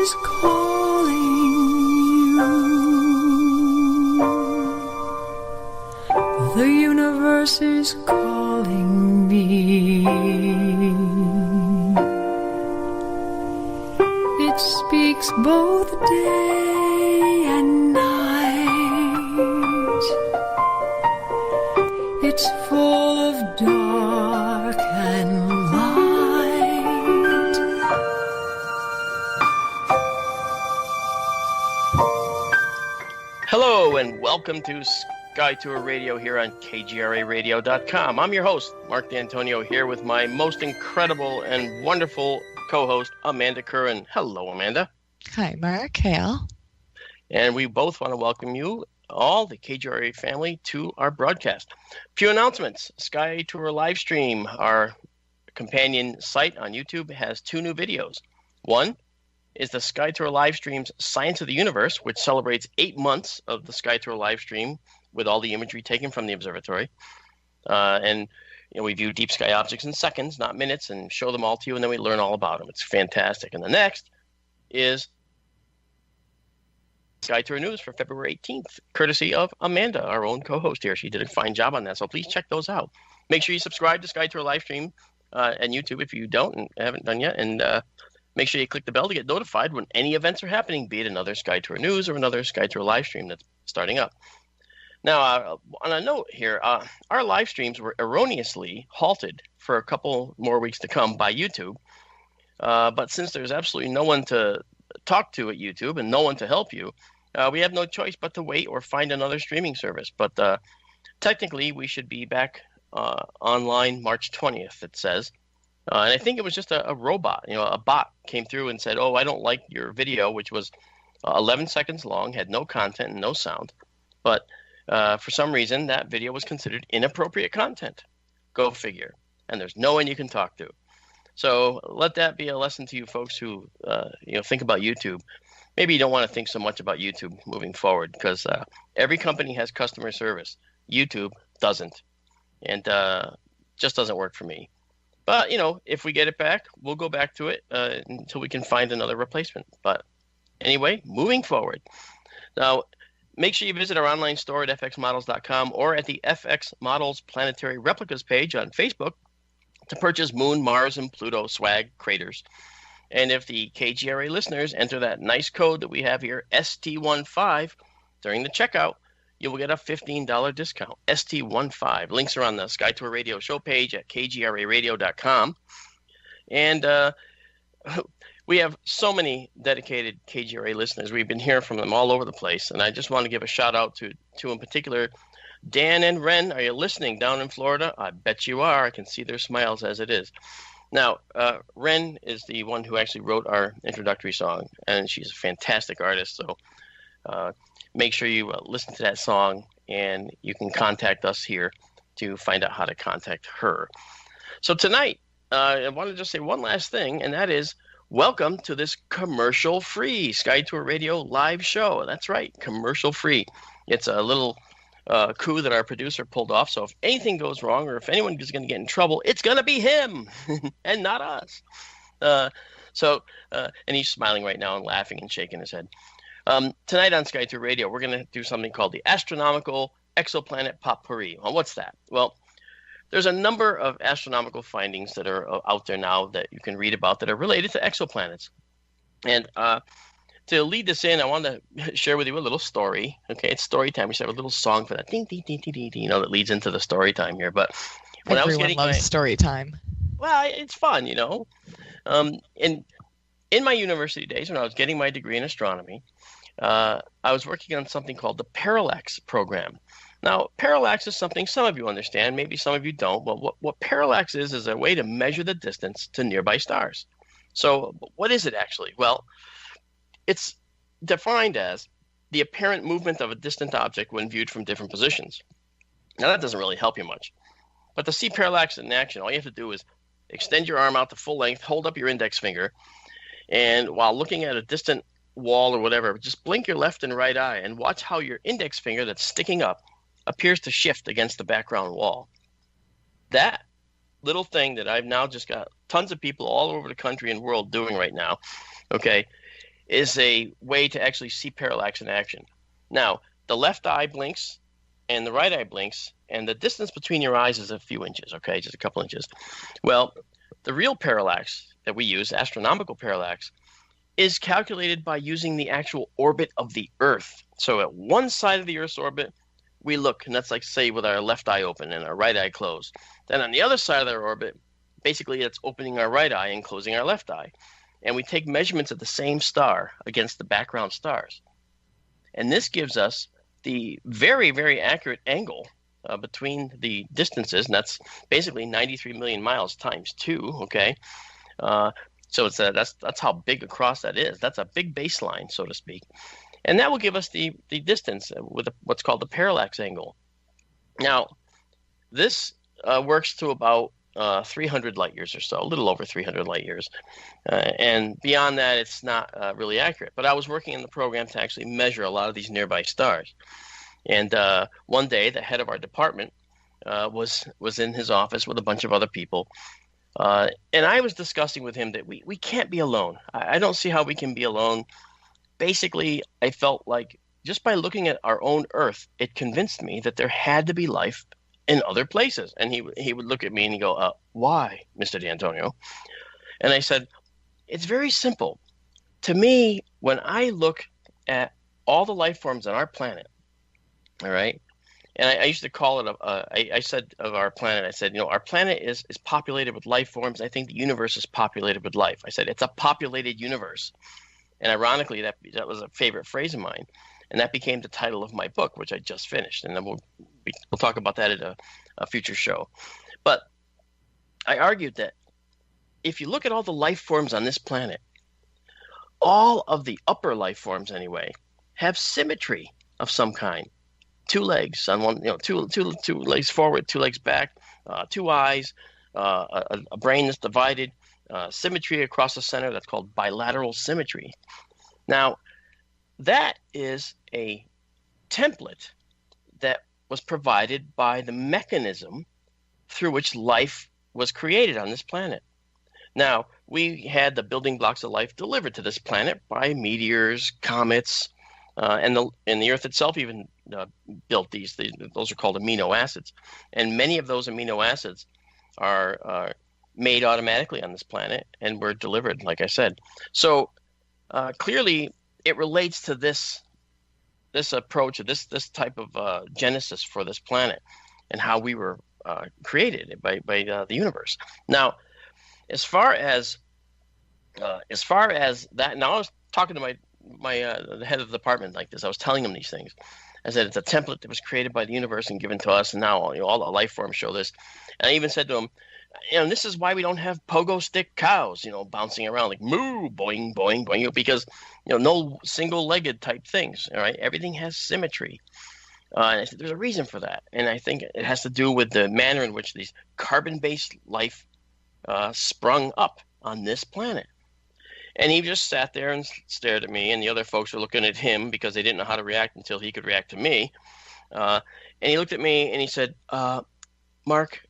is calling you. The universe is calling me. It speaks both day and night. It's full of dark and light. Hello and welcome to SkyTour Radio here on KGRARadio.com. I'm your host, Marc D'Antonio, here with my most incredible and wonderful co-host, Amanda Curran. Hello, Amanda. Hi, Marc. Hey, Al. And we both want to welcome you, all the KGRA family, to our broadcast. Few announcements. SkyTour Livestream, our companion site on YouTube, has 2 new videos. One is the SkyTour Livestream's Science of the Universe, which celebrates 8 months of the SkyTour Livestream with all the imagery taken from the observatory. And we view deep sky objects in seconds, not minutes, and show them all to you, and then we learn all about them. It's fantastic. And the next is SkyTour News for February 18th, courtesy of Amanda, our own co-host here. She did a fine job on that, so please check those out. Make sure you subscribe to SkyTour Livestream and YouTube if you don't and haven't done yet, and make sure you click the bell to get notified when any events are happening, be it another SkyTour News or another SkyTour Livestream that's starting up. Now, on a note here, our live streams were erroneously halted for a couple more weeks to come by YouTube. But since there's absolutely no one to talk to at YouTube and no one to help you, we have no choice but to wait or find another streaming service. But technically, we should be back online March 20th, it says. And I think it was just a robot. A bot came through and said, oh, I don't like your video, which was 11 seconds long, had no content and no sound. But for some reason, that video was considered inappropriate content. Go figure. And there's no one you can talk to. So let that be a lesson to you folks who think about YouTube. Maybe you don't want to think so much about YouTube moving forward, because every company has customer service. YouTube doesn't. And just doesn't work for me. But, if we get it back, we'll go back to it until we can find another replacement. But anyway, moving forward. Now, make sure you visit our online store at fxmodels.com or at the FX Models Planetary Replicas page on Facebook to purchase Moon, Mars, and Pluto swag craters. And if the KGRA listeners enter that nice code that we have here, ST15, during the checkout, you will get a $15 discount, ST15. Links are on the SkyTour Radio show page at KGRARadio.com. And we have so many dedicated KGRA listeners. We've been hearing from them all over the place. And I just want to give a shout out to in particular, Dan and Ren. Are you listening down in Florida? I bet you are. I can see their smiles as it is. Now, Ren is the one who actually wrote our introductory song, and she's a fantastic artist. So make sure you listen to that song, and you can contact us here to find out how to contact her. So tonight, I want to just say one last thing, and that is welcome to this commercial-free SkyTour Radio live show. That's right, commercial-free. It's a little coup that our producer pulled off. So if anything goes wrong or if anyone is going to get in trouble, it's going to be him and not us. And he's smiling right now and laughing and shaking his head. Tonight on SkyTour Radio, we're going to do something called the Astronomical Exoplanet Potpourri. Well, what's that? Well, there's a number of astronomical findings that are out there now that you can read about that are related to exoplanets. And to lead this in, I want to share with you a little story. Okay, it's story time. We should have a little song for that. Ding, ding, ding, ding, ding, ding, that leads into the story time here. But when Everyone loves story time. Well, it's fun, In my university days, when I was getting my degree in astronomy, I was working on something called the parallax program. Now, parallax is something some of you understand, maybe some of you don't. But what parallax is a way to measure the distance to nearby stars. So what is it actually? Well, it's defined as the apparent movement of a distant object when viewed from different positions. Now, that doesn't really help you much. But to see parallax in action, all you have to do is extend your arm out to full length, hold up your index finger, and while looking at a distant wall or whatever, just blink your left and right eye and watch how your index finger that's sticking up appears to shift against the background wall. That little thing that I've now just got tons of people all over the country and world doing right now, okay, is a way to actually see parallax in action. Now, the left eye blinks and the right eye blinks, and the distance between your eyes is a few inches, okay, just a couple inches. Well, the real parallax that we use, astronomical parallax, is calculated by using the actual orbit of the Earth. So at one side of the Earth's orbit, we look, and that's like, say, with our left eye open and our right eye closed. Then on the other side of their orbit, basically it's opening our right eye and closing our left eye. And we take measurements of the same star against the background stars. And this gives us the very, very accurate angle between the distances, and that's basically 93 million miles times 2, okay? So it's that's how big across that is. That's a big baseline, so to speak. And that will give us the distance with what's called the parallax angle. Now, this works to about 300 light years or so, a little over 300 light years. And beyond that, it's not really accurate. But I was working in the program to actually measure a lot of these nearby stars. And one day, the head of our department was in his office with a bunch of other people. And I was discussing with him that we can't be alone. I don't see how we can be alone. Basically, I felt like just by looking at our own Earth, it convinced me that there had to be life in other places. And he would look at me and he'd go, why, Mr. D'Antonio? And I said, it's very simple. To me, when I look at all the life forms on our planet, all right, and I used to call it, I said of our planet, I said, our planet is populated with life forms. I think the universe is populated with life. I said, it's a populated universe. And ironically, that was a favorite phrase of mine. And that became the title of my book, which I just finished. And then we'll talk about that at a future show. But I argued that if you look at all the life forms on this planet, all of the upper life forms anyway, have symmetry of some kind. 2 legs on one, two legs forward, 2 legs back, 2 eyes, a brain that's divided, symmetry across the center. That's called bilateral symmetry. Now, that is a template that was provided by the mechanism through which life was created on this planet. Now, we had the building blocks of life delivered to this planet by meteors, comets, and the Earth itself even built these. Those are called amino acids. And many of those amino acids are made automatically on this planet and were delivered, like I said. So clearly, it relates to this approach, or this type of genesis for this planet, and how we were created by the universe. Now, as far as that, now I was talking to my the head of the department like this. I was telling him these things. I said it's a template that was created by the universe and given to us, and now all the life forms show this. And I even said to him, this is why we don't have pogo stick cows, bouncing around like moo, boing, boing, boing, because no single-legged type things. All right, everything has symmetry. And I said there's a reason for that, and I think it has to do with the manner in which these carbon-based life sprung up on this planet. And he just sat there and stared at me, and the other folks were looking at him because they didn't know how to react until he could react to me. And he looked at me and he said, Mark,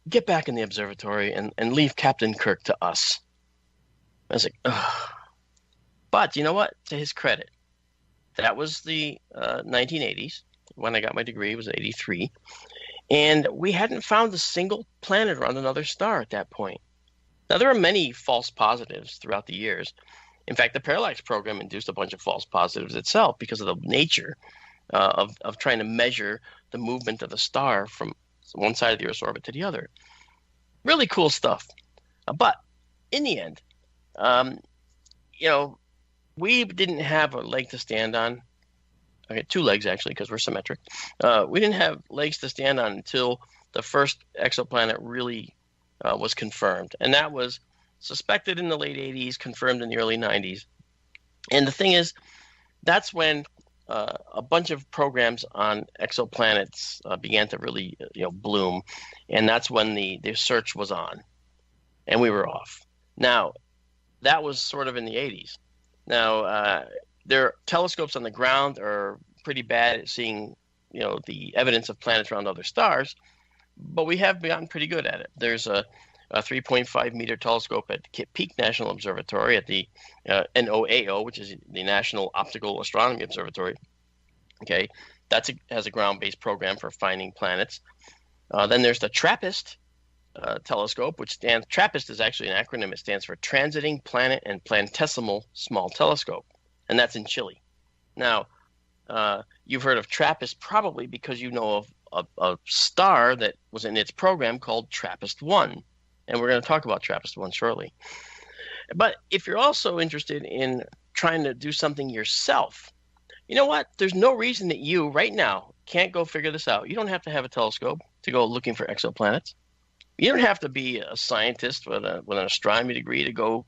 get back in the observatory and leave Captain Kirk to us. I was like, ugh. But you know what? To his credit, that was the 1980s. When I got my degree, it was 83. And we hadn't found a single planet around another star at that point. Now, there are many false positives throughout the years. In fact, the parallax program induced a bunch of false positives itself because of the nature of trying to measure the movement of the star from one side of the Earth's orbit to the other. Really cool stuff. But in the end, we didn't have a leg to stand on. Okay, 2 legs, actually, because we're symmetric. We didn't have legs to stand on until the first exoplanet really was confirmed. And that was suspected in the late 80s, confirmed in the early 90s. And the thing is, that's when a bunch of programs on exoplanets began to really bloom. And that's when the search was on. And we were off. Now, that was sort of in the 80s. Now, their telescopes on the ground are pretty bad at seeing the evidence of planets around other stars. But we have gotten pretty good at it. There's a 3.5 meter telescope at Peak National Observatory at the NOAO, which is the National Optical Astronomy Observatory. Okay, has a ground-based program for finding planets. Then there's the TRAPPIST telescope, TRAPPIST is actually an acronym. It stands for Transiting Planet and Planetesimal Small Telescope, and that's in Chile. Now, you've heard of TRAPPIST probably because you know of a star that was in its program called TRAPPIST-1, and we're going to talk about TRAPPIST-1 shortly. But if you're also interested in trying to do something yourself, you know what? There's no reason that you, right now, can't go figure this out. You don't have to have a telescope to go looking for exoplanets. You don't have to be a scientist with an astronomy degree to go,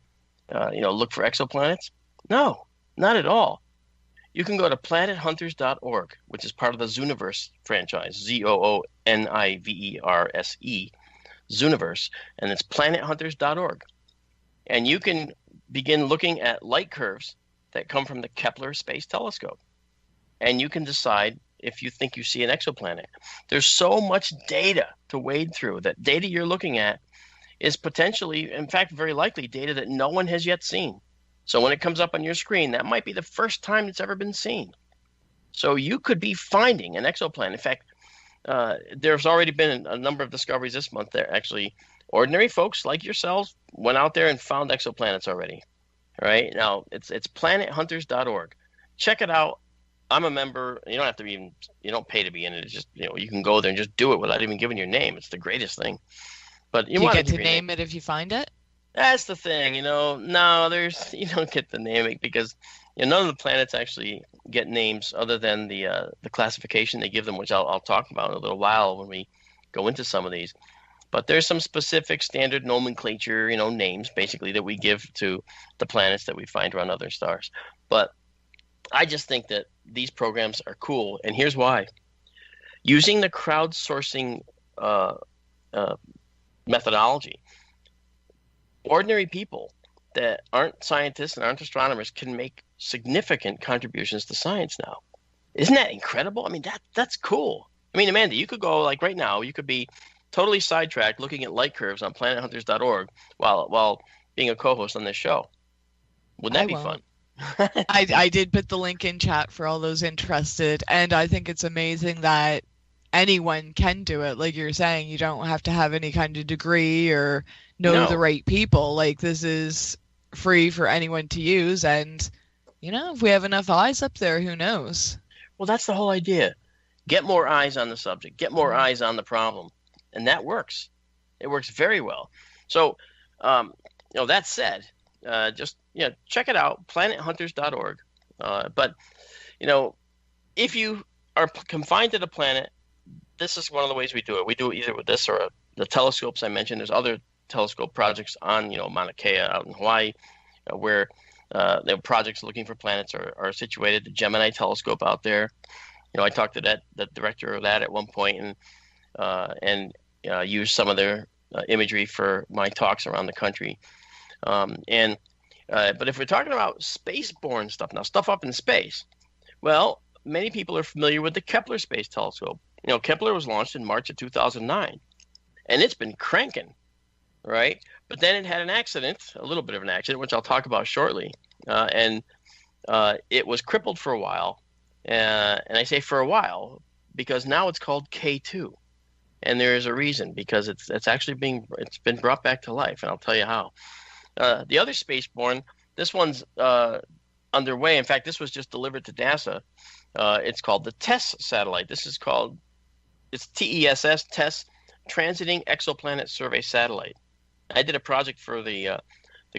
look for exoplanets. No, not at all. You can go to planethunters.org, which is part of the Zooniverse franchise, Zooniverse, Zooniverse, and it's planethunters.org. And you can begin looking at light curves that come from the Kepler Space Telescope. And you can decide if you think you see an exoplanet. There's so much data to wade through. That data you're looking at is potentially, in fact, very likely data that no one has yet seen. So when it comes up on your screen, that might be the first time it's ever been seen. So you could be finding an exoplanet. In fact, there's already been a number of discoveries this month. There actually, ordinary folks like yourselves went out there and found exoplanets already. Right now, it's planethunters.org. Check it out. I'm a member. You don't have to you don't pay to be in it. It's just, you can go there and just do it without even giving your name. It's the greatest thing. But you get to name it if you find it? That's the thing, no, you don't get to name it because none of the planets actually get names other than the classification they give them, which I'll talk about in a little while when we go into some of these. But there's some specific standard nomenclature, names basically that we give to the planets that we find around other stars. But I just think that these programs are cool, and here's why. Using the crowdsourcing methodology, ordinary people that aren't scientists and aren't astronomers can make significant contributions to science now. Isn't that incredible? I mean, that's cool. I mean, Amanda, you could go, like right now, you could be totally sidetracked looking at light curves on planethunters.org while being a co-host on this show. Wouldn't that be fun? I did put the link in chat for all those interested, and I think it's amazing that anyone can do it. Like you're saying, you don't have to have any kind of degree or know the right people. Like, this is free for anyone to use, and if we have enough eyes up there, who knows? Well, that's the whole idea. Get more eyes on the subject, get more eyes on the problem, and that works. It works very well. So that said, just check it out, planethunters.org. But if you are confined to the planet, this is one of the ways we do it. We do it either with this or the telescopes I mentioned. There's other telescope projects on Mauna Kea out in Hawaii, where the projects looking for planets are situated. The Gemini telescope out there. I talked to the director of that at one point, and used some of their imagery for my talks around the country. But if we're talking about spaceborne stuff now, stuff up in space, well, many people are familiar with the Kepler Space Telescope. Kepler was launched in March of 2009, and it's been cranking, right? But then it had an accident, a little bit of an accident, which I'll talk about shortly, and it was crippled for a while. And I say for a while because now it's called K2, and there is a reason, because it's actually been brought back to life, and I'll tell you how. The other spaceborne, this one's underway. In fact, this was just delivered to NASA. It's called the TESS satellite. It's TESS, TESS, Transiting Exoplanet Survey Satellite. I did a project for the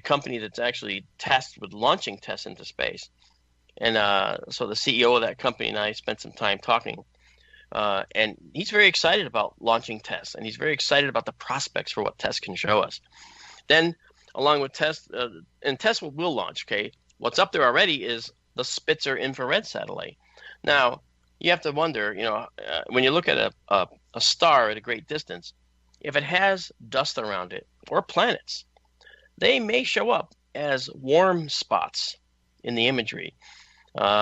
company that's actually tasked with launching TESS into space. And so the CEO of that company and I spent some time talking. And he's very excited about launching TESS, and he's very excited about the prospects for what TESS can show us. Then, along with TESS, and TESS will launch, okay? What's up there already is the Spitzer infrared satellite. Now, you have to wonder, when you look at a star at a great distance, if it has dust around it or planets, they may show up as warm spots in the imagery,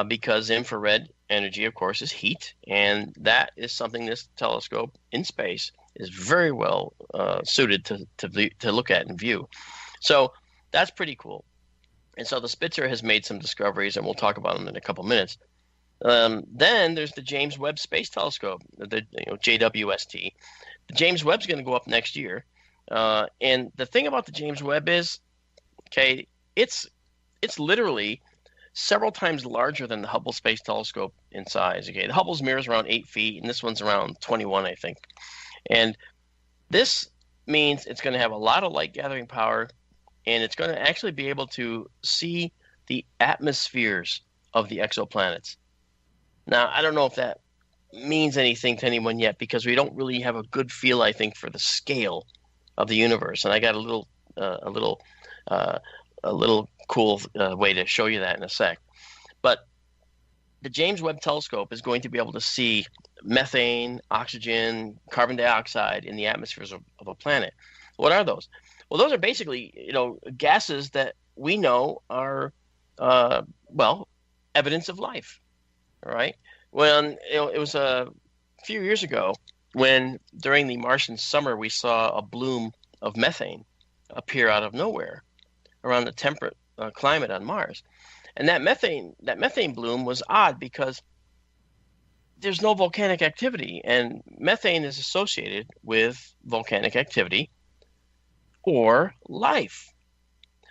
because infrared energy, of course, is heat, and that is something this telescope in space is very well suited to look at and view. So that's pretty cool. And so the Spitzer has made some discoveries, and we'll talk about them in a couple minutes. Then there's the James Webb Space Telescope, the JWST. The James Webb's going to go up next year. And the thing about the James Webb is, okay, it's literally several times larger than the Hubble Space Telescope in size. Okay, the Hubble's mirror is around 8 feet, and this one's around 21, I think. And this means it's going to have a lot of light gathering power, and it's going to actually be able to see the atmospheres of the exoplanets. Now, I don't know if that means anything to anyone yet, because we don't really have a good feel, I think, for the scale of the universe. And I got a little cool way to show you that in a sec. But the James Webb Telescope is going to be able to see methane, oxygen, carbon dioxide in the atmospheres of a planet. What are those? Well, those are basically, gases that we know are, evidence of life. All right. When it was a few years ago when during the Martian summer we saw a bloom of methane appear out of nowhere around the temperate climate on Mars, and that methane bloom was odd because there's no volcanic activity, and methane is associated with volcanic activity or life.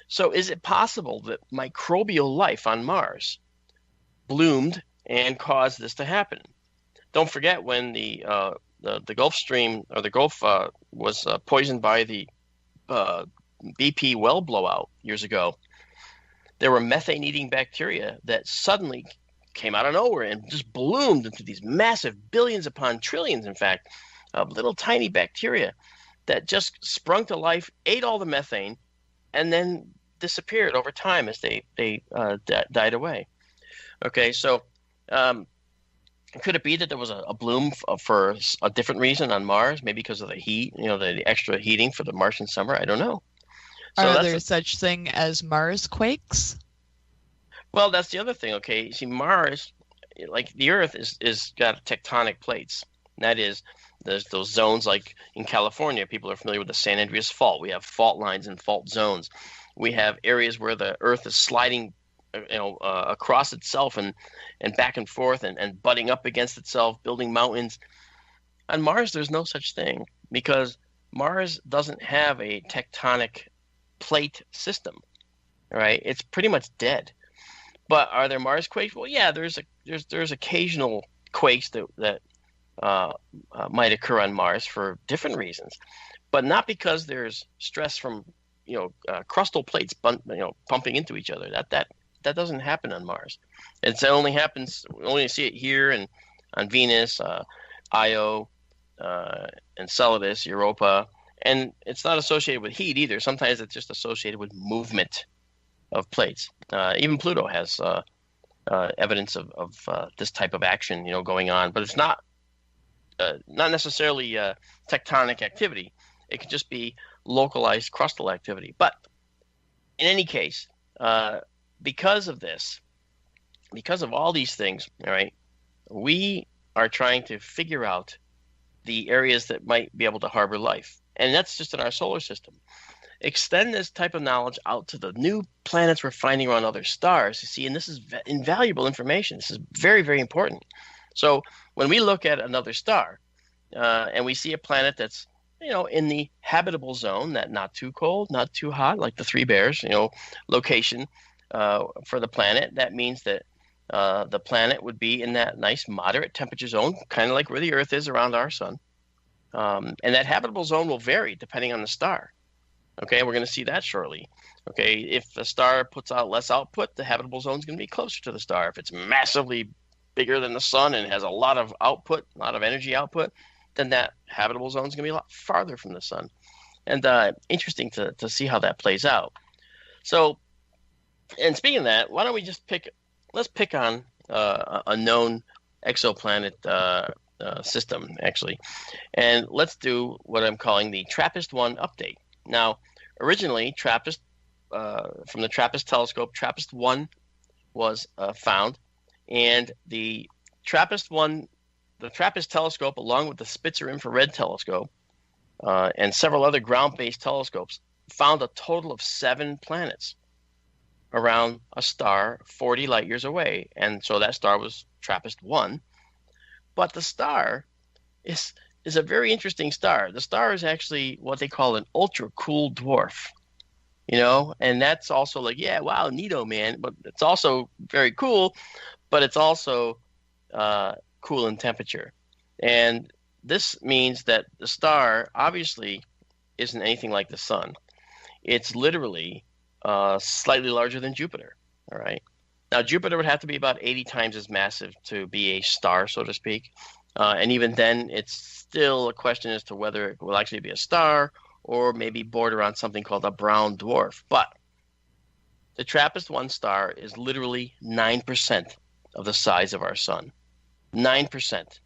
So is it possible that microbial life on Mars bloomed and caused this to happen? Don't forget when the Gulf Stream or the Gulf was poisoned by the BP well blowout years ago. There were methane-eating bacteria that suddenly came out of nowhere and just bloomed into these massive billions upon trillions, in fact, of little tiny bacteria that just sprung to life, ate all the methane, and then disappeared over time as they died away. Okay, so could it be that there was a bloom for a different reason on Mars, maybe because of the heat, the extra heating for the Martian summer? I don't know. So Are there such thing as Mars quakes? Well, that's the other thing. Okay, you see, Mars, like the Earth, is got tectonic plates. That is, there's those zones like in California. People are familiar with the San Andreas Fault. We have fault lines and fault zones. We have areas where the Earth is sliding, across itself and back and forth and butting up against itself, building mountains. On Mars, there's no such thing because Mars doesn't have a tectonic plate system. Right? It's pretty much dead. But are there Mars quakes? Well, yeah, there's occasional quakes that might occur on Mars for different reasons, but not because there's stress from crustal plates pumping into each other. That doesn't happen on Mars. It only happens. We only see it here and on Venus, Io, Enceladus, Europa, and it's not associated with heat either. Sometimes it's just associated with movement of plates. Even Pluto has evidence of this type of action, going on, but it's not necessarily tectonic activity. It could just be localized crustal activity. But in any case, because of this, because of all these things, all right, we are trying to figure out the areas that might be able to harbor life, and that's just in our solar system. Extend this type of knowledge out to the new planets we're finding around other stars, you see, and this is invaluable information. This is very, very important. So when we look at another star and we see a planet that's, in the habitable zone, that not too cold, not too hot, like the Three Bears, location for the planet, that means that the planet would be in that nice moderate temperature zone, kind of like where the Earth is around our sun. And that habitable zone will vary depending on the star. Okay, we're going to see that shortly. Okay, if the star puts out less output, the habitable zone is going to be closer to the star. If it's massively bigger than the sun and has a lot of output, a lot of energy output, then that habitable zone is going to be a lot farther from the sun. And interesting to see how that plays out. So, and speaking of that, why don't we just let's pick on a known exoplanet system, actually. And let's do what I'm calling the TRAPPIST-1 update. Now, originally, TRAPPIST, from the TRAPPIST telescope, TRAPPIST-1 was found, and the TRAPPIST telescope, along with the Spitzer infrared telescope, and several other ground-based telescopes found a total of 7 planets around a star 40 light years away. And so that star was TRAPPIST-1. But the star is a very interesting star. The star is actually what they call an ultra-cool dwarf. And that's also like, yeah, wow, neato, man. But it's also very cool, but it's also cool in temperature. And this means that the star obviously isn't anything like the sun. It's literally slightly larger than Jupiter. All right. Now, Jupiter would have to be about 80 times as massive to be a star, so to speak. And even then, it's still a question as to whether it will actually be a star or maybe border on something called a brown dwarf. But the TRAPPIST-1 star is literally 9% of the size of our sun. 9%.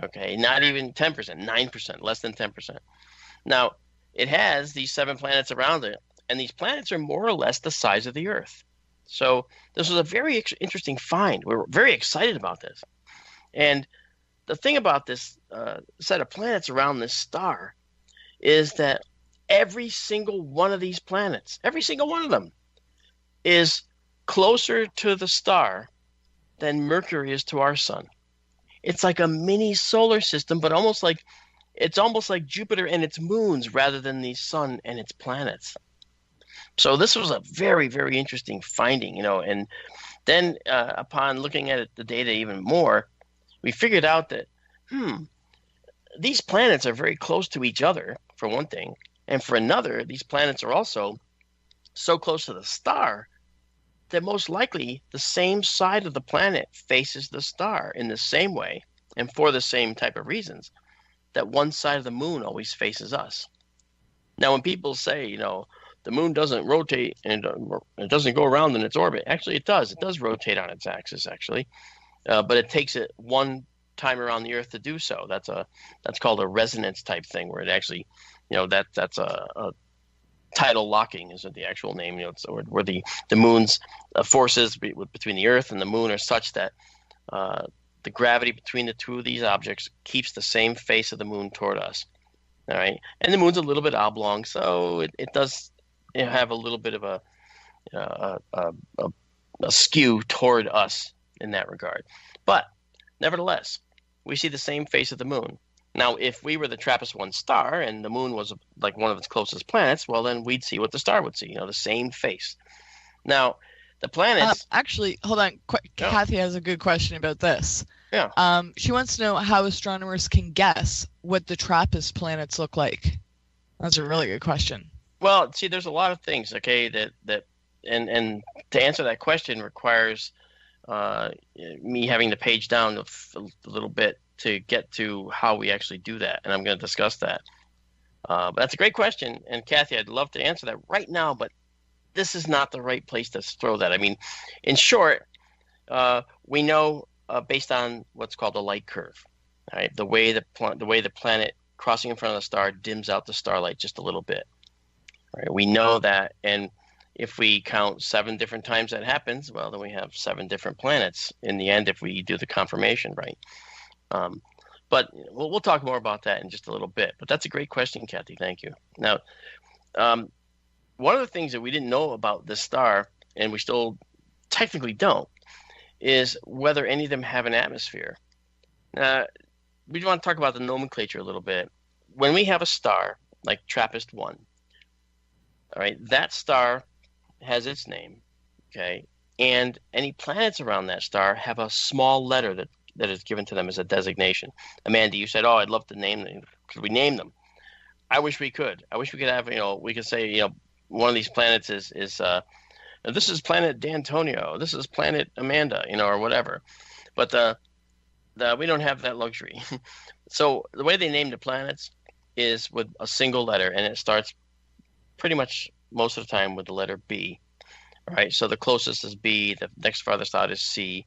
Okay, not even 10%, 9%, less than 10%. Now, it has these 7 planets around it, and these planets are more or less the size of the Earth. So this was a very interesting find. We were very excited about this. And the thing about this set of planets around this star is that every single one of these planets, every single one of them, is closer to the star than Mercury is to our sun. It's like a mini solar system, but it's almost like Jupiter and its moons rather than the sun and its planets. So this was a very, very interesting finding, and then upon looking at the data even more, we figured out that, these planets are very close to each other, for one thing, and for another, these planets are also so close to the star that most likely the same side of the planet faces the star in the same way and for the same type of reasons that one side of the moon always faces us. Now, when people say, the moon doesn't rotate and it doesn't go around in its orbit, actually it does. It does rotate on its axis, actually, but it takes it one time around the Earth to do so. That's called a resonance type thing, where it actually, that's a tidal locking is the actual name. It's where the moon's forces between the Earth and the moon are such that the gravity between the two of these objects keeps the same face of the moon toward us. All right, and the moon's a little bit oblong, so it does have a little bit of a skew toward us in that regard. But nevertheless, we see the same face of the moon. Now, if we were the TRAPPIST-1 star and the moon was like one of its closest planets, well, then we'd see what the star would see, the same face. Now, the planets... Actually, hold on. Yeah. Kathy has a good question about this. Yeah. She wants to know how astronomers can guess what the TRAPPIST planets look like. That's a really good question. Well, see, there's a lot of things, okay, that and to answer that question requires me having to page down a little bit to get to how we actually do that, and I'm going to discuss that. But that's a great question, and Kathy, I'd love to answer that right now, but this is not the right place to throw that. I mean, in short, we know based on what's called the light curve, right? The way the planet crossing in front of the star dims out the starlight just a little bit. Right? We know that, and if we count 7 different times that happens, well, then we have 7 different planets in the end if we do the confirmation right. But we'll talk more about that in just a little bit. But that's a great question, Kathy. Thank you. Now, one of the things that we didn't know about this star, and we still technically don't, is whether any of them have an atmosphere. Now, we want to talk about the nomenclature a little bit. When we have a star like TRAPPIST-1, all right, that star has its name, okay, and any planets around that star have a small letter that is given to them as a designation. Amanda, you said, I'd love to name them. Could we name them? I wish we could. I wish we could have, we could say, one of these planets is this is planet D'Antonio, this is planet Amanda, or whatever. But we don't have that luxury. So the way they name the planets is with a single letter, and it starts pretty much most of the time with the letter B. All right, so the closest is B, the next farthest out is C,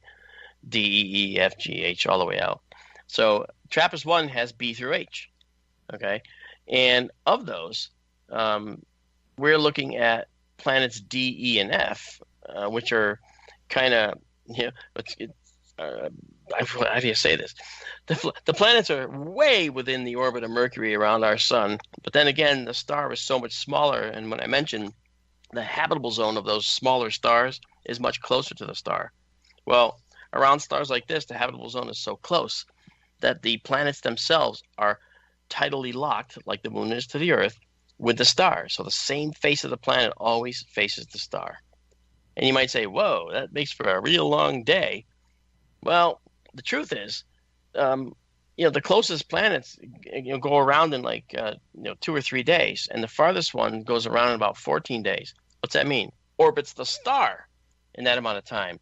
D, E, E, F, G, H, all the way out. So TRAPPIST-1 has B through H, okay? And of those, we're looking at planets D, E, and F, which are kind of, how do you say this? The planets are way within the orbit of Mercury around our sun, but then again, the star is so much smaller. And when I mentioned the habitable zone of those smaller stars is much closer to the star. Well, around stars like this, the habitable zone is so close that the planets themselves are tidally locked, like the moon is to the Earth, with the star. So the same face of the planet always faces the star. And you might say, whoa, that makes for a real long day. Well, the truth is, the closest planets go around in 2 or 3 days, and the farthest one goes around in about 14 days. What's that mean? Orbits the star in that amount of time.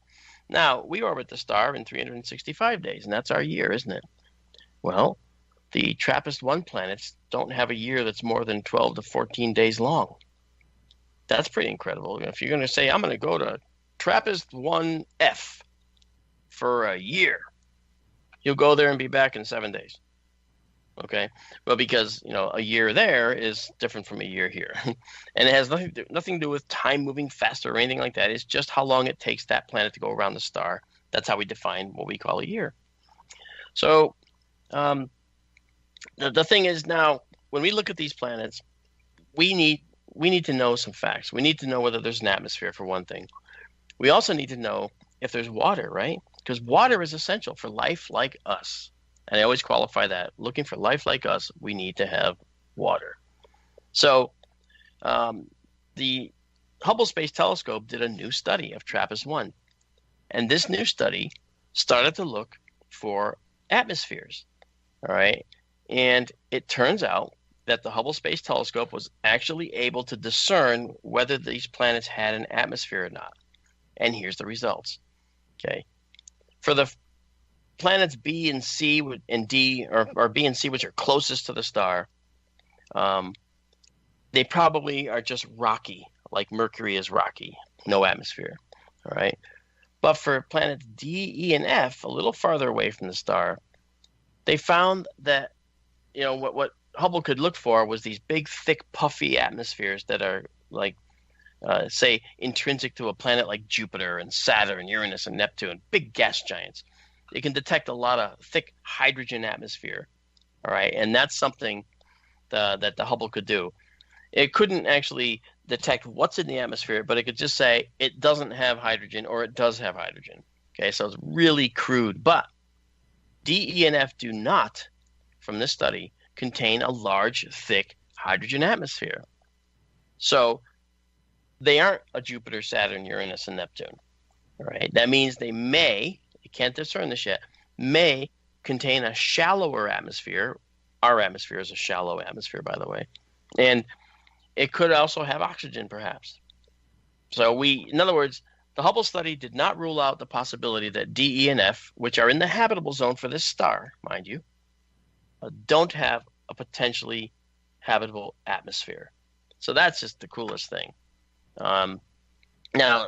Now, we orbit the star in 365 days, and that's our year, isn't it? Well, the TRAPPIST-1 planets don't have a year that's more than 12 to 14 days long. That's pretty incredible. If you're going to say, I'm going to go to TRAPPIST-1F for a year, you'll go there and be back in 7 days. Okay? Well, because, a year there is different from a year here. And it has nothing to do with time moving faster or anything like that. It's just how long it takes that planet to go around the star. That's how we define what we call a year. So the thing is now, when we look at these planets, we need to know some facts. We need to know whether there's an atmosphere, for one thing. We also need to know if there's water, right? Because water is essential for life like us. And I always qualify that. Looking for life like us, we need to have water. So the Hubble Space Telescope did a new study of TRAPPIST-1. And this new study started to look for atmospheres, all right? And it turns out that the Hubble Space Telescope was actually able to discern whether these planets had an atmosphere or not. And here's the results, okay? For the planets B and C and D, or B and C, which are closest to the star, they probably are just rocky, like Mercury is rocky, no atmosphere, all right? But for planets D, E, and F, a little farther away from the star, they found that, what Hubble could look for was these big, thick, puffy atmospheres that are like, say, intrinsic to a planet like Jupiter and Saturn, Uranus, and Neptune, big gas giants. It can detect a lot of thick hydrogen atmosphere, all right? And that's something that the Hubble could do. It couldn't actually detect what's in the atmosphere, but it could just say it doesn't have hydrogen or it does have hydrogen. Okay, so it's really crude. But D, E, and F do not, from this study, contain a large, thick hydrogen atmosphere. So they aren't a Jupiter, Saturn, Uranus, and Neptune. All right, that means they may, you can't discern this yet, may contain a shallower atmosphere. Our atmosphere is a shallow atmosphere, by the way. And it could also have oxygen, perhaps. So in other words, the Hubble study did not rule out the possibility that D, E, and F, which are in the habitable zone for this star, mind you, don't have a potentially habitable atmosphere. So that's just the coolest thing. Now,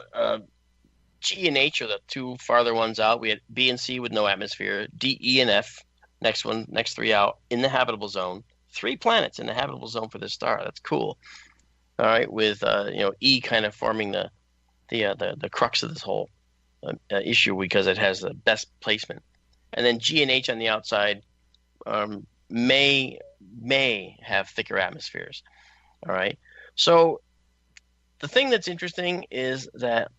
G and H are the two farther ones out. We had B and C with no atmosphere. D, E, and F, next three out, in the habitable zone. 3 planets in the habitable zone for this star. That's cool. All right, with E kind of forming the crux of this whole issue because it has the best placement. And then G and H on the outside may have thicker atmospheres. All right. So the thing that's interesting is that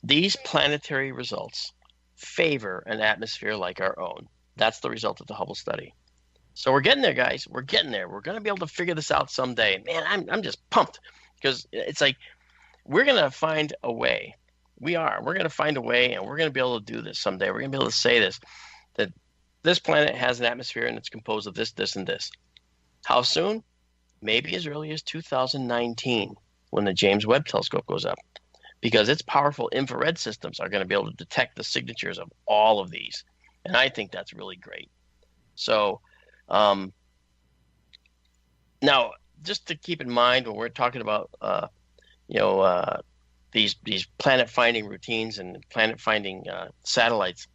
these planetary results favor an atmosphere like our own. That's the result of the Hubble study. So we're getting there, guys. We're getting there. We're going to be able to figure this out someday. Man, I'm just pumped because it's like we're going to find a way. We're going to find a way, and we're going to be able to do this someday. We're going to be able to say this, that this planet has an atmosphere and it's composed of this, this, and this. How soon? Maybe as early as 2019 when the James Webb Telescope goes up, because its powerful infrared systems are going to be able to detect the signatures of all of these. And I think that's really great. So now, just to keep in mind when we're talking about these planet finding routines and planet finding satellites,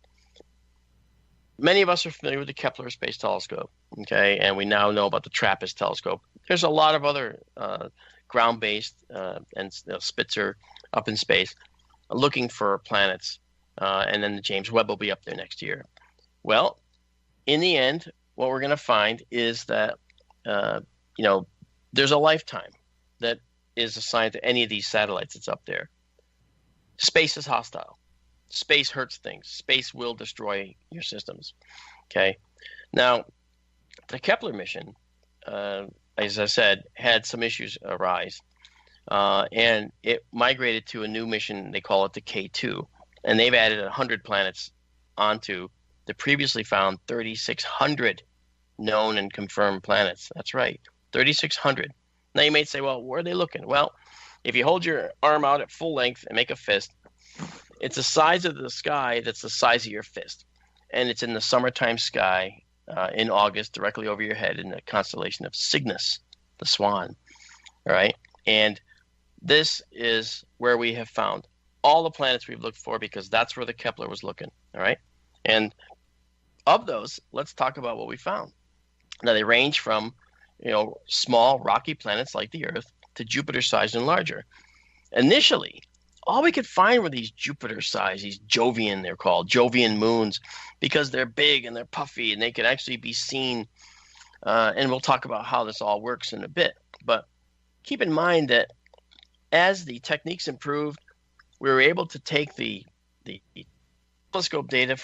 many of us are familiar with the Kepler Space Telescope, okay, and we now know about the TRAPPIST telescope. There's a lot of other ground-based and Spitzer up in space looking for planets and then the James Webb will be up there next year. Well, in the end, what we're going to find is that, there's a lifetime that is assigned to any of these satellites that's up there. Space is hostile. Space hurts things. Space will destroy your systems. Okay. Now, the Kepler mission, as I said, had some issues arise, and it migrated to a new mission. They call it the K2, and they've added 100 planets onto the previously found 3,600 known and confirmed planets. That's right, 3,600. Now you may say, well, where are they looking? Well, if you hold your arm out at full length and make a fist, it's the size of the sky that's the size of your fist. And it's in the summertime sky in August, directly over your head in the constellation of Cygnus, the swan. All right. And this is where we have found all the planets we've looked for, because that's where the Kepler was looking. All right. And of those, let's talk about what we found. Now, they range from, small rocky planets like the Earth to Jupiter-sized and larger. Initially, all we could find were these Jupiter-sized, these Jovian, they're called, Jovian moons, because they're big and they're puffy and they could actually be seen. And we'll talk about how this all works in a bit. But keep in mind that as the techniques improved, we were able to take the telescope data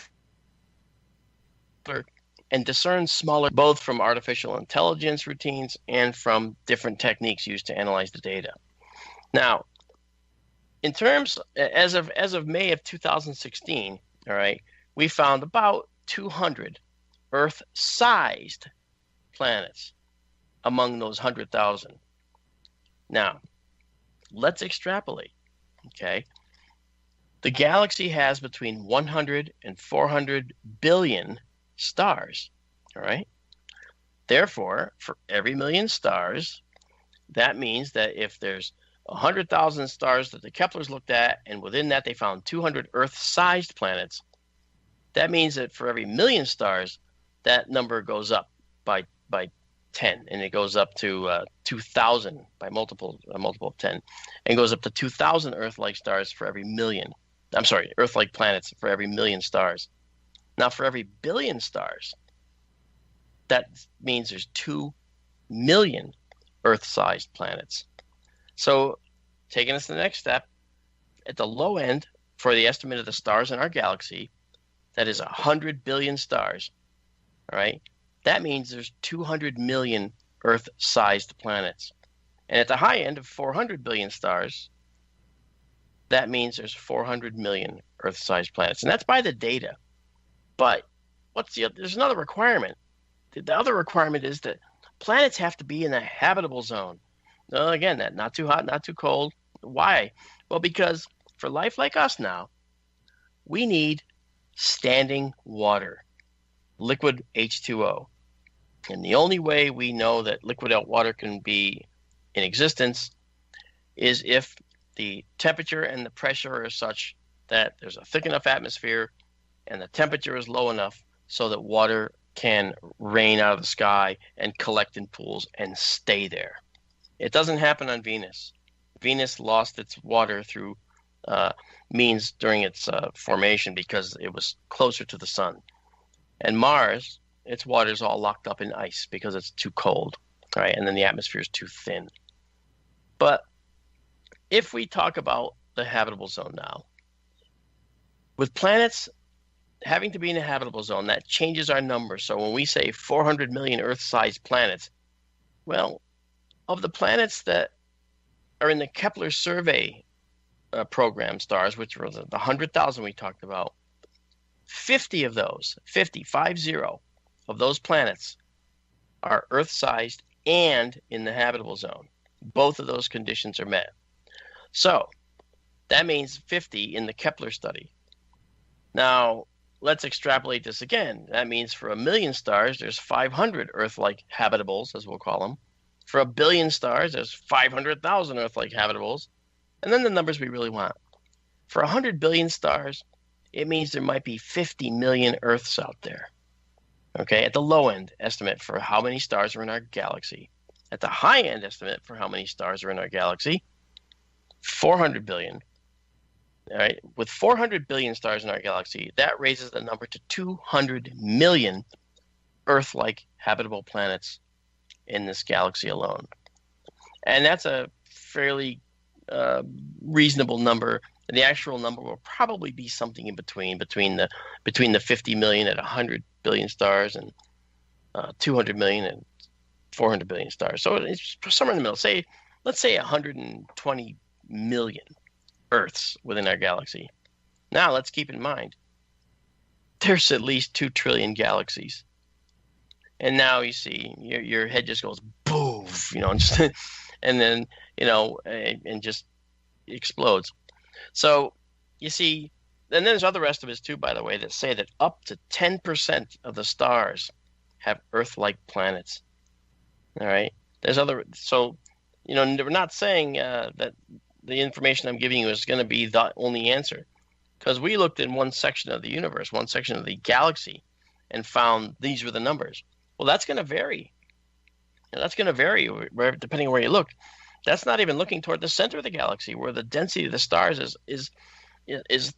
and discern smaller, both from artificial intelligence routines and from different techniques used to analyze the data. Now, in terms, as of May of 2016, all right, we found about 200 Earth-sized planets among those 100,000. Now, let's extrapolate, okay? The galaxy has between 100 and 400 billion stars, all right? Therefore, for every million stars, that means that if there's 100,000 stars that the Keplers looked at, and within that they found 200 Earth-sized planets, that means that for every million stars, that number goes up by 10, and it goes up to 2,000 by a multiple of 10, and goes up to 2,000 Earth-like stars for every million. I'm sorry, Earth-like planets for every million stars. Now, for every billion stars, that means there's 2 million Earth-sized planets. So, taking us to the next step, at the low end, for the estimate of the stars in our galaxy, that is 100 billion stars, all right? That means there's 200 million Earth-sized planets. And at the high end of 400 billion stars, that means there's 400 million Earth-sized planets. And that's by the data. But there's another requirement. The other requirement is that planets have to be in a habitable zone. Again, that not too hot, not too cold. Why? Well, because for life like us now, we need standing water, liquid H2O. And the only way we know that liquid water can be in existence is if the temperature and the pressure are such that there's a thick enough atmosphere and the temperature is low enough so that water can rain out of the sky and collect in pools and stay there. It doesn't happen on Venus. Venus lost its water through means during its formation because it was closer to the sun. And Mars, its water is all locked up in ice because it's too cold, right? And then the atmosphere is too thin. But if we talk about the habitable zone now, with planets having to be in a habitable zone, that changes our number. So when we say 400 million Earth-sized planets, well, of the planets that are in the Kepler survey program stars, which were the 100,000 we talked about, 50 of those, 50 of those planets are Earth-sized and in the habitable zone. Both of those conditions are met. So that means 50 in the Kepler study. Now, let's extrapolate this again. That means for 1 million stars, there's 500 Earth-like habitables, as we'll call them. For 1 billion stars, there's 500,000 Earth-like habitables. And then the numbers we really want. For 100 billion stars, it means there might be 50 million Earths out there. Okay, at the low end estimate for how many stars are in our galaxy. At the high end estimate for how many stars are in our galaxy, 400 billion. All right, with 400 billion stars in our galaxy, that raises the number to 200 million Earth-like habitable planets in this galaxy alone. And that's a fairly reasonable number. The actual number will probably be something in between the 50 million at 100 billion stars and 200 million and 400 billion stars. So it's somewhere in the middle. Let's say 120 million Earths within our galaxy. Now let's keep in mind there's at least 2 trillion galaxies. And now you see your head just goes boof, and then and just explodes. So you see, and there's other estimates too, by the way, that say that up to 10% of the stars have Earth-like planets. All right, so we're not saying that the information I'm giving you is going to be the only answer, because we looked in one section of the universe, one section of the galaxy, and found these were the numbers. Well, that's going to vary. That's going to vary depending on where you look. That's not even looking toward the center of the galaxy, where the density of the stars is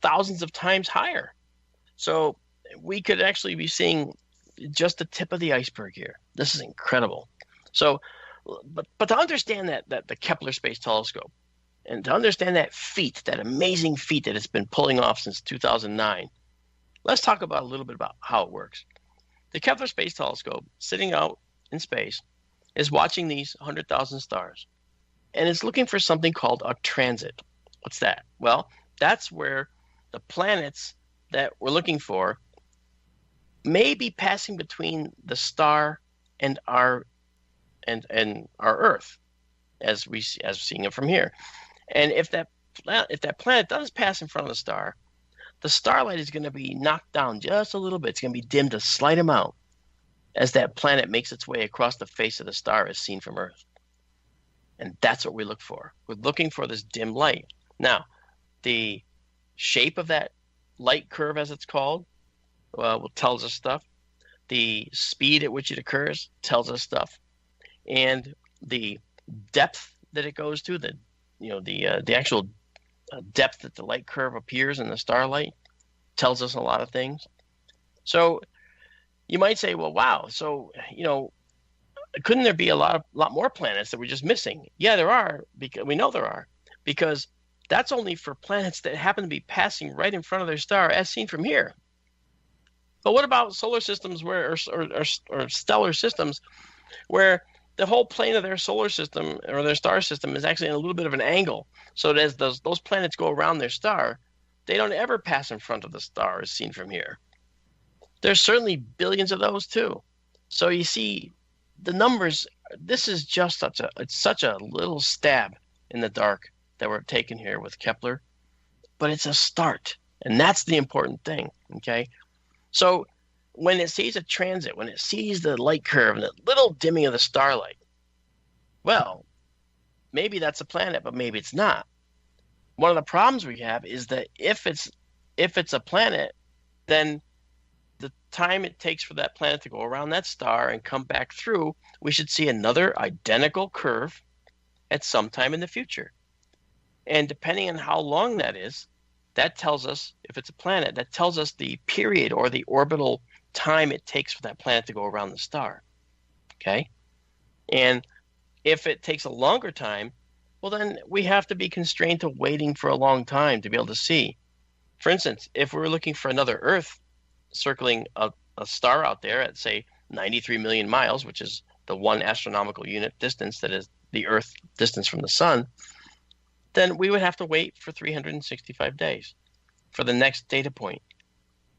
thousands of times higher. So we could actually be seeing just the tip of the iceberg here. This is incredible. So, but to understand that the Kepler Space Telescope, and to understand that amazing feat that it's been pulling off since 2009, let's talk about a little bit about how it works. The Kepler Space Telescope, sitting out in space, is watching these 100,000 stars, and it's looking for something called a transit. What's that? Well, that's where the planets that we're looking for may be passing between the star and our Earth, as seeing it from here. And if that planet does pass in front of the starlight is going to be knocked down just a little bit. It's going to be dimmed a slight amount as that planet makes its way across the face of the star as seen from Earth. And that's what we look for. We're looking for this dim light. Now, the shape of that light curve, as it's called, tells us stuff. The speed at which it occurs tells us stuff. And the depth that it goes to, the actual depth that the light curve appears in the starlight, tells us a lot of things. So you might say, well, wow, so couldn't there be a lot more planets that we're just missing? Yeah, there are, because we know there are, because that's only for planets that happen to be passing right in front of their star as seen from here. But what about solar systems or stellar systems where the whole plane of their solar system or their star system is actually in a little bit of an angle, so that as those planets go around their star, they don't ever pass in front of the star as seen from here? There's certainly billions of those too. So you see, the numbers, this is just such a little stab in the dark that we're taking here with Kepler, but it's a start, and that's the important thing, okay? So when it sees a transit, when it sees the light curve and the little dimming of the starlight, well, maybe that's a planet, but maybe it's not. One of the problems we have is that if it's a planet, then the time it takes for that planet to go around that star and come back through, we should see another identical curve at some time in the future. And depending on how long that is, that tells us, if it's a planet, that tells us the period or the orbital time it takes for that planet to go around the star. Okay? And if it takes a longer time, well, then we have to be constrained to waiting for a long time to be able to see. For instance, if we were looking for another Earth circling a star out there at, say, 93 million miles, which is the one astronomical unit distance that is the Earth distance from the sun, then we would have to wait for 365 days for the next data point.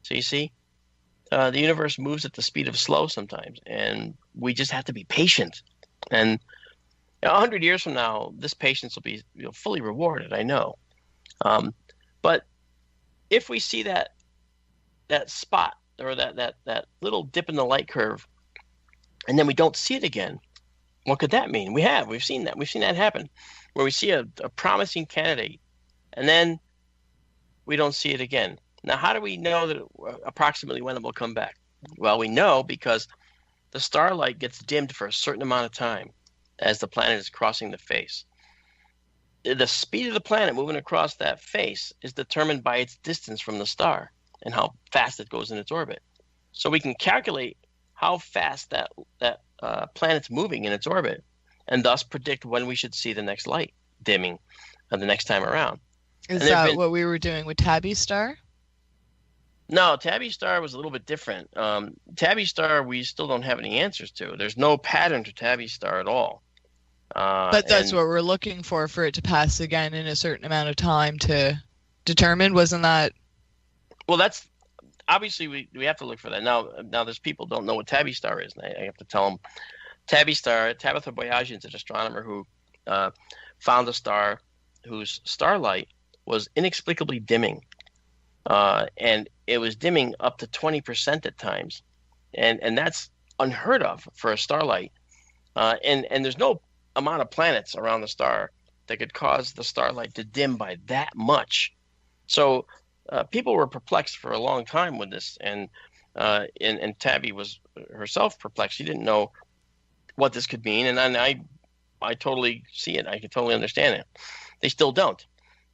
So you see, the universe moves at the speed of slow sometimes, and we just have to be patient. And 100 years from now, this patience will be fully rewarded, I know. But if we see that spot or that little dip in the light curve, and then we don't see it again, what could that mean? We've seen that. We've seen that happen, where we see a promising candidate, and then we don't see it again. Now, how do we know that approximately when it will come back? Well, we know because the starlight gets dimmed for a certain amount of time as the planet is crossing the face. the speed of the planet moving across that face is determined by its distance from the star and how fast it goes in its orbit. So we can calculate how fast that planet's moving in its orbit, and thus predict when we should see the next light dimming the next time around. Is that what we were doing with Tabby Star? No, Tabby Star was a little bit different. Tabby Star, we still don't have any answers to. There's no pattern to Tabby Star at all. But that's what we're looking for it to pass again in a certain amount of time to determine, wasn't that? Well, that's obviously we have to look for that. Now there's people don't know what Tabby Star is, and I have to tell them. Tabby Star, Tabitha Boyajian is an astronomer who found a star whose starlight was inexplicably dimming. And it was dimming up to 20% at times. And that's unheard of for a starlight. And there's no amount of planets around the star that could cause the starlight to dim by that much. So people were perplexed for a long time with this. And Tabby was herself perplexed. She didn't know what this could mean. And I totally see it. I can totally understand it. They still don't.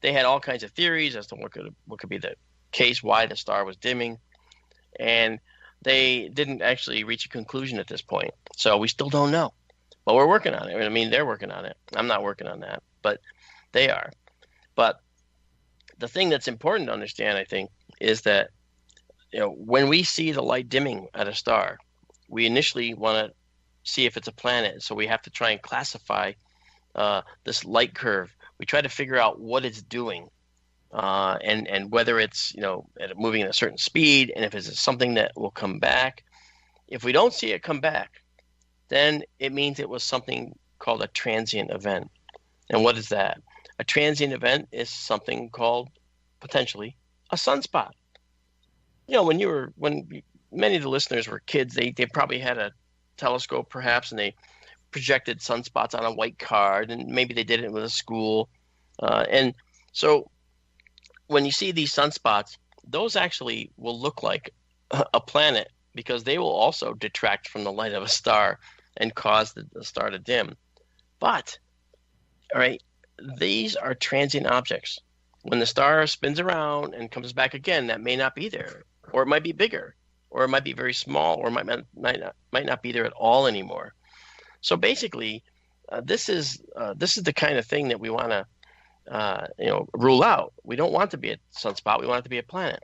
They had all kinds of theories as to what could be the case, why the star was dimming, and they didn't actually reach a conclusion at this point. So we still don't know, but we're working on it. I mean, they're working on it. I'm not working on that, but they are. But the thing that's important to understand, I think, is that when we see the light dimming at a star, we initially want to see if it's a planet. So we have to try and classify this light curve. We try to figure out what it's doing. And whether it's moving at a certain speed, and if it's something that will come back. If we don't see it come back, then it means it was something called a transient event. And what is that? A transient event is something called potentially a sunspot. When many of the listeners were kids, they probably had a telescope perhaps, and they projected sunspots on a white card, and maybe they did it with a school, and so when you see these sunspots, those actually will look like a planet, because they will also detract from the light of a star and cause the star to dim. But, all right, these are transient objects. When the star spins around and comes back again, that may not be there, or it might be bigger, or it might be very small, or it might not be there at all anymore. So basically, this is the kind of thing that we want to rule out. We don't want to be a sunspot. We want it to be a planet.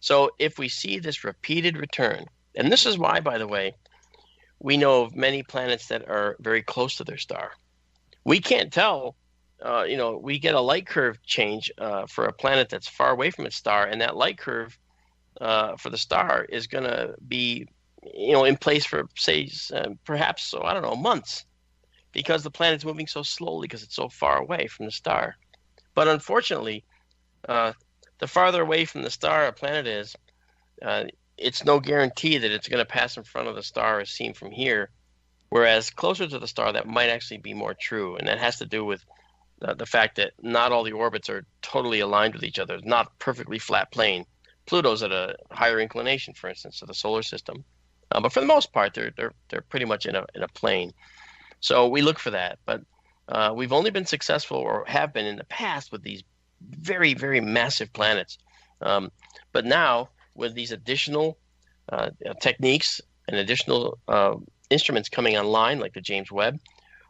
So if we see this repeated return, and this is why, by the way, we know of many planets that are very close to their star. We can't tell, we get a light curve change for a planet that's far away from its star, and that light curve for the star is going to be, in place for, say, perhaps, months, because the planet's moving so slowly because it's so far away from the star. But unfortunately, the farther away from the star a planet is, it's no guarantee that it's going to pass in front of the star as seen from here, whereas closer to the star, that might actually be more true. And that has to do with the fact that not all the orbits are totally aligned with each other. It's not a perfectly flat plane. Pluto's at a higher inclination, for instance, to the solar system. But for the most part, they're pretty much in a plane. So we look for that. But we've only been successful, or have been in the past, with these very, very massive planets. But now, with these additional techniques and additional instruments coming online, like the James Webb,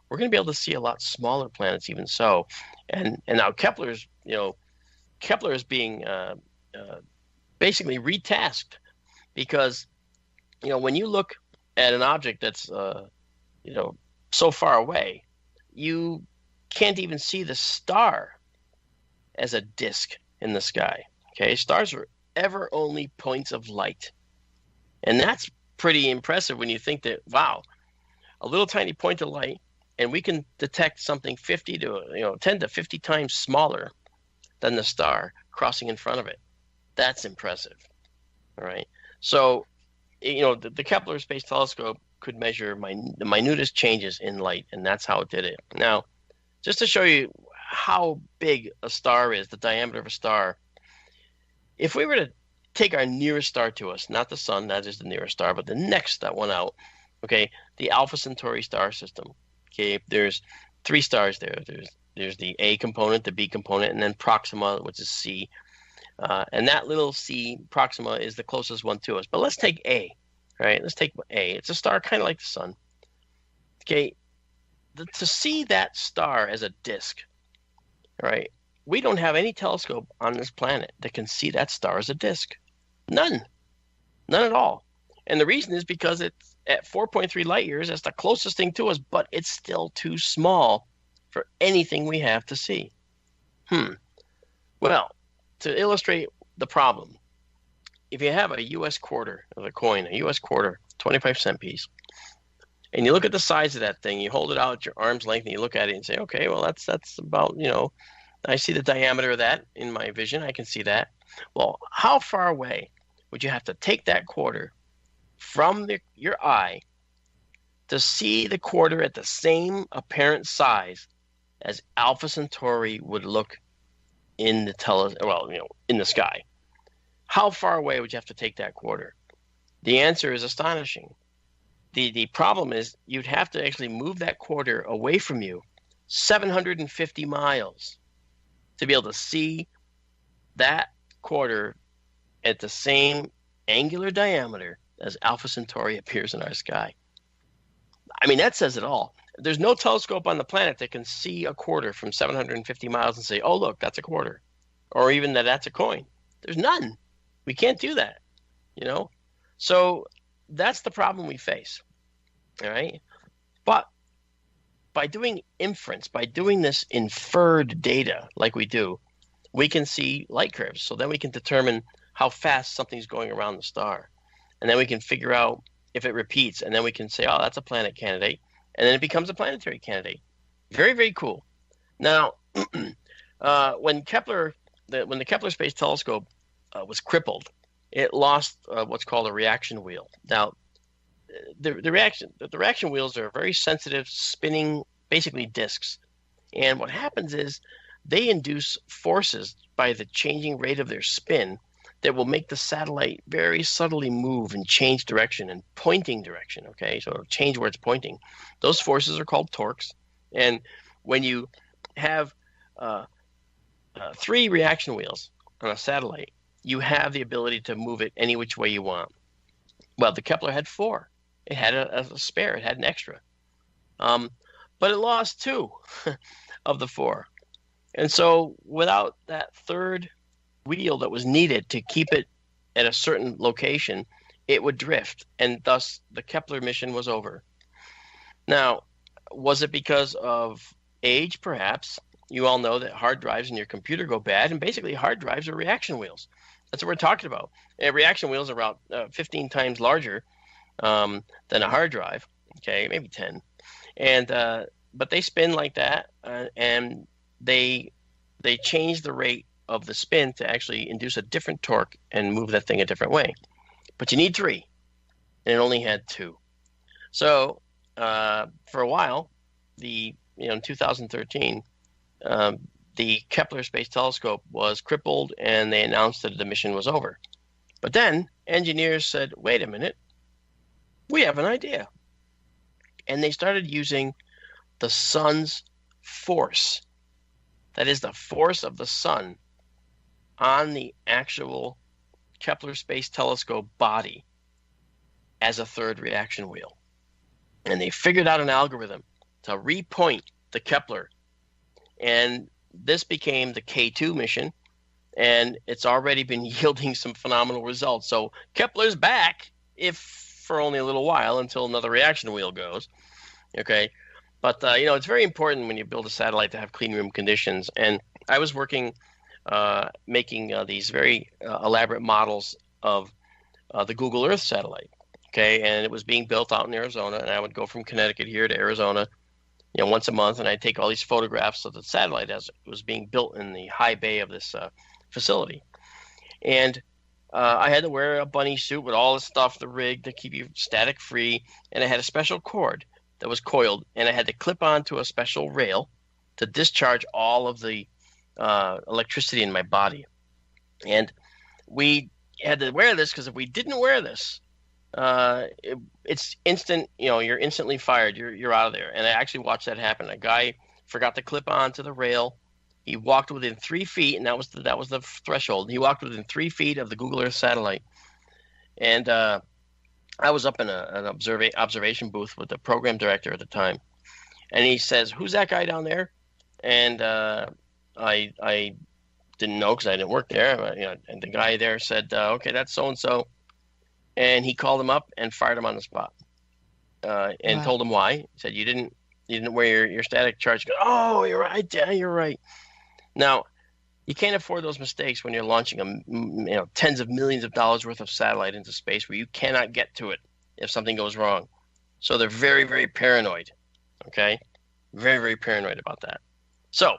we're going to be able to see a lot smaller planets even so. And now Kepler is being basically retasked, because, when you look at an object that's, so far away, you can't even see the star as a disk in the sky. Okay, stars are ever only points of light, and that's pretty impressive when you think that, wow, a little tiny point of light, and we can detect something 10 to 50 times smaller than the star crossing in front of it. That's impressive. All right, so the Kepler Space Telescope could measure the minutest changes in light, and that's how it did it. Now, just to show you how big a star is, the diameter of a star, if we were to take our nearest star to us, not the sun, that is the nearest star, but the next one out, okay, the Alpha Centauri star system. Okay, there's 3 stars there. There's there's the A component, the B component, and then Proxima, which is C. And that little C, Proxima, is the closest one to us. But let's take A, right? Let's take A. It's a star kind of like the sun. Okay, to see that star as a disk, right? We don't have any telescope on this planet that can see that star as a disk. None at all. And the reason is because it's at 4.3 light years. That's the closest thing to us, but it's still too small for anything we have to see. Well, to illustrate the problem, if you have a U.S. quarter of a coin, a U.S. quarter, 25-cent piece, and you look at the size of that thing, you hold it out at your arm's length, and you look at it and say, okay, well, that's about, I see the diameter of that in my vision. I can see that. Well, how far away would you have to take that quarter from your eye to see the quarter at the same apparent size as Alpha Centauri would look in the in the sky? How far away would you have to take that quarter? The answer is astonishing. The problem is you'd have to actually move that quarter away from you 750 miles to be able to see that quarter at the same angular diameter as Alpha Centauri appears in our sky. I mean, that says it all. There's no telescope on the planet that can see a quarter from 750 miles and say, oh, look, that's a quarter. Or even that's a coin. There's none. We can't do that, So that's the problem we face, all right? But by doing inference, by doing this inferred data like we do, we can see light curves. So then we can determine how fast something's going around the star. And then we can figure out if it repeats. And then we can say, oh, that's a planet candidate. And then it becomes a planetary candidate. Very, very cool. Now, when the Kepler Space Telescope was crippled, it lost what's called a reaction wheel. Now, the reaction wheels are very sensitive, spinning, basically disks. And what happens is they induce forces by the changing rate of their spin that will make the satellite very subtly move and change direction and pointing direction, okay? So it'll change where it's pointing. Those forces are called torques. And when you have 3 reaction wheels on a satellite, you have the ability to move it any which way you want. Well, the Kepler had 4. It had a spare. It had an extra. But it lost 2 of the 4. And so without that third wheel that was needed to keep it at a certain location, it would drift. And thus the Kepler mission was over. Now, was it because of age? Perhaps. You all know that hard drives in your computer go bad. And basically hard drives are reaction wheels. That's what we're talking about. Reaction wheels are about 15 times larger than a hard drive, okay, maybe 10, and but they spin like that, and they change the rate of the spin to actually induce a different torque and move that thing a different way. But you need 3, and it only had 2. So for a while, in 2013, the Kepler Space Telescope was crippled, and they announced that the mission was over. But then engineers said, wait a minute, we have an idea. And they started using the sun's force. That is the force of the sun on the actual Kepler Space Telescope body as a third reaction wheel. And they figured out an algorithm to repoint the Kepler. And this became the K2 mission, and it's already been yielding some phenomenal results. So Kepler's back, if for only a little while, until another reaction wheel goes. Okay, but it's very important when you build a satellite to have clean room conditions. And I was working, making these very elaborate models of the Google Earth satellite. Okay, and it was being built out in Arizona, and I would go from Connecticut here to Arizona, once a month, and I'd take all these photographs of the satellite as it was being built in the high bay of this facility. And I had to wear a bunny suit with all the stuff, the rig, to keep you static free, and I had a special cord that was coiled, and I had to clip onto a special rail to discharge all of the electricity in my body. And we had to wear this because if we didn't wear this, it's instant. You're instantly fired. You're out of there. And I actually watched that happen. A guy forgot to clip onto the rail. He walked within 3 feet, and that was the threshold. He walked within 3 feet of the Google Earth satellite. And I was up in an observation booth with the program director at the time. And he says, "Who's that guy down there?" And I didn't know because I didn't work there. And the guy there said, "Okay, that's so-and-so." And he called him up and fired him on the spot. And told him why. He said, "You didn't wear your static charge." He goes, "Oh, you're right. Yeah, you're right." Now, you can't afford those mistakes when you're launching tens of millions of dollars worth of satellite into space where you cannot get to it if something goes wrong. So they're very, very paranoid. Okay, very, very paranoid about that. So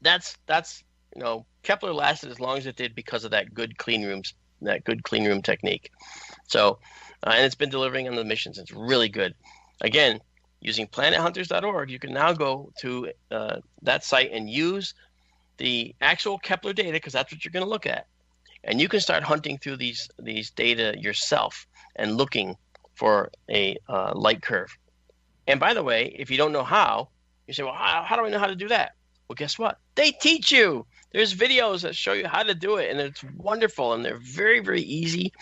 that's Kepler lasted as long as it did because of that good clean room technique. So and it's been delivering on the missions. It's really good. Again, using planethunters.org, you can now go to that site and use the actual Kepler data, because that's what you're going to look at, and you can start hunting through these data yourself and looking for a light curve. And by the way, if you don't know how, you say, "Well, how do I know how to do that?" Well, guess what? They teach you. There's videos that show you how to do it, and it's wonderful, and they're very, very easy.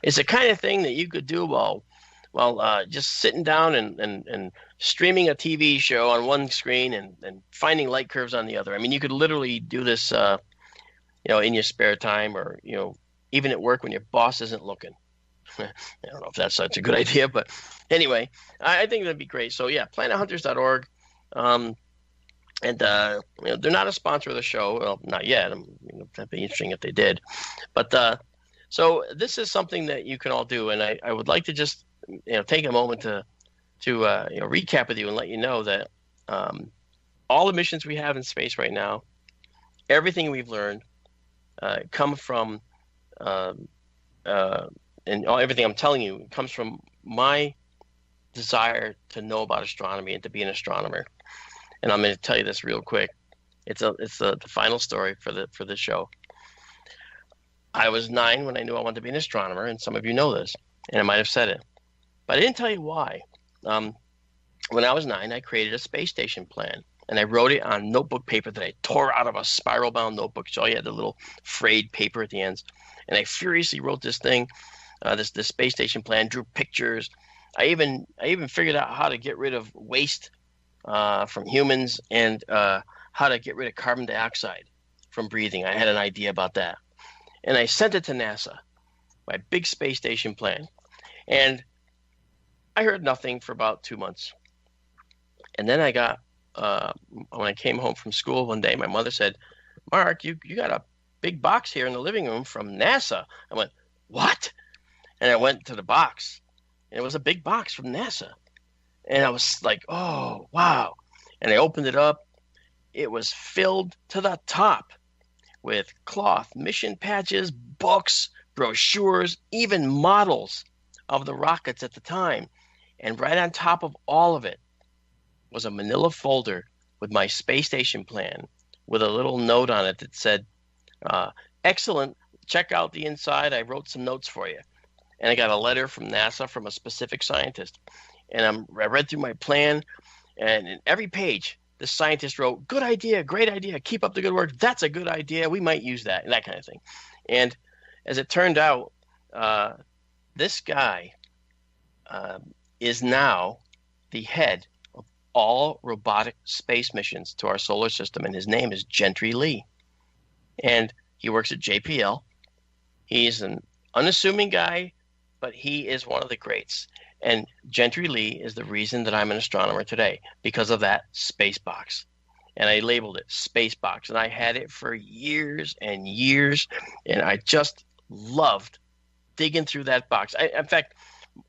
It's the kind of thing that you could do while just sitting down and streaming a TV show on one screen and finding light curves on the other. I mean, you could literally do this, in your spare time, or even at work when your boss isn't looking. I don't know if that's such a good idea, but anyway, I think that'd be great. So yeah, planethunters.org. And they're not a sponsor of the show. Well, not yet. That'd be interesting if they did. But so this is something that you can all do, and I would like to just take a moment to recap with you and let you know that all the missions we have in space right now, everything we've learned, come from everything I'm telling you comes from my desire to know about astronomy and to be an astronomer. And I'm going to tell you this real quick. It's the final story for the show. I was 9 when I knew I wanted to be an astronomer, and some of you know this, and I might have said it, but I didn't tell you why. When I was 9, I created a space station plan, and I wrote it on notebook paper that I tore out of a spiral-bound notebook. So you had the little frayed paper at the ends, and I furiously wrote this thing, this space station plan, drew pictures. I even figured out how to get rid of waste from humans, and how to get rid of carbon dioxide from breathing. I had an idea about that. And I sent it to NASA, my big space station plan. And I heard nothing for about 2 months. And then I got, when I came home from school one day, my mother said, "Mark, you got a big box here in the living room from NASA." I went, "What?" And I went to the box, and it was a big box from NASA. And I was like, "Oh, wow." And I opened it up. It was filled to the top with cloth, mission patches, books, brochures, even models of the rockets at the time. And right on top of all of it was a manila folder with my space station plan with a little note on it that said, "Excellent. Check out the inside. I wrote some notes for you." And I got a letter from NASA from a specific scientist. And I read through my plan, and in every page, the scientist wrote, "Good idea, great idea, keep up the good work, that's a good idea, we might use that," and that kind of thing. And as it turned out, this guy is now the head of all robotic space missions to our solar system, and his name is Gentry Lee. And he works at JPL. He's an unassuming guy, but he is one of the greats. And Gentry Lee is the reason that I'm an astronomer today, because of that space box. And I labeled it Space Box, and I had it for years and years, and I just loved digging through that box. In fact,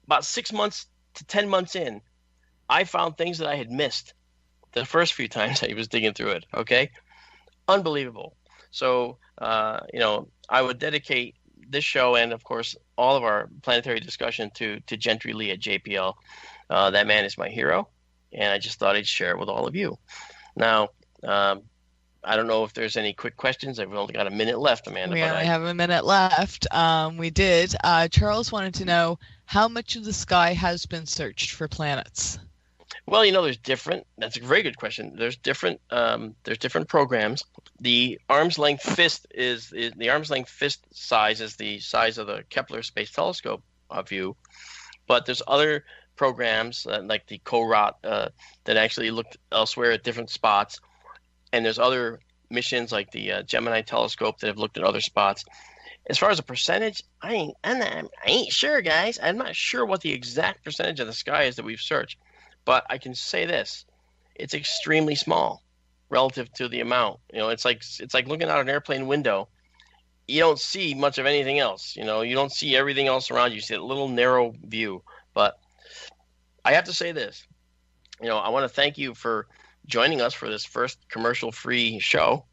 about 6 months to 10 months in, I found things that I had missed the first few times I was digging through it. Okay, unbelievable. So I would dedicate this show and, of course, all of our planetary discussion to Gentry Lee at JPL. That man is my hero, and I just thought I'd share it with all of you. Now, I don't know if there's any quick questions. I've only got a minute left, Amanda. We only have a minute left. We did. Charles wanted to know how much of the sky has been searched for planets. Well, there's different. That's a very good question. There's different. There's different programs. The arm's length fist is the arm's length fist size is the size of the Kepler Space Telescope view, but there's other programs like the CoROT that actually looked elsewhere at different spots, and there's other missions like the Gemini telescope that have looked at other spots. As far as a percentage, I ain't sure, guys. I'm not sure what the exact percentage of the sky is that we've searched, but I can say this: it's extremely small relative to the amount. It's like looking out an airplane window. You don't see much of anything else. You don't see everything else around you. You see that little narrow view. But I have to say this. I want to thank you for joining us for this first commercial-free show.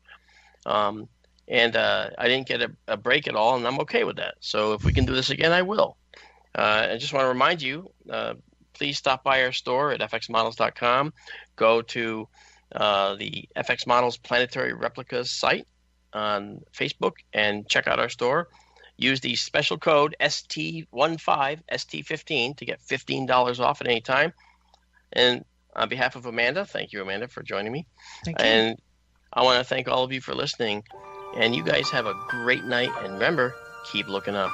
And I didn't get a break at all, and I'm okay with that. So if we can do this again, I will. I just want to remind you, please stop by our store at fxmodels.com. Go to the FX Models Planetary Replicas site on Facebook and check out our store. Use the special code ST15, ST15 to get $15 off at any time. And on behalf of Amanda, thank you, Amanda, for joining me. Thank you. And I want to thank all of you for listening. And you guys have a great night. And remember, keep looking up.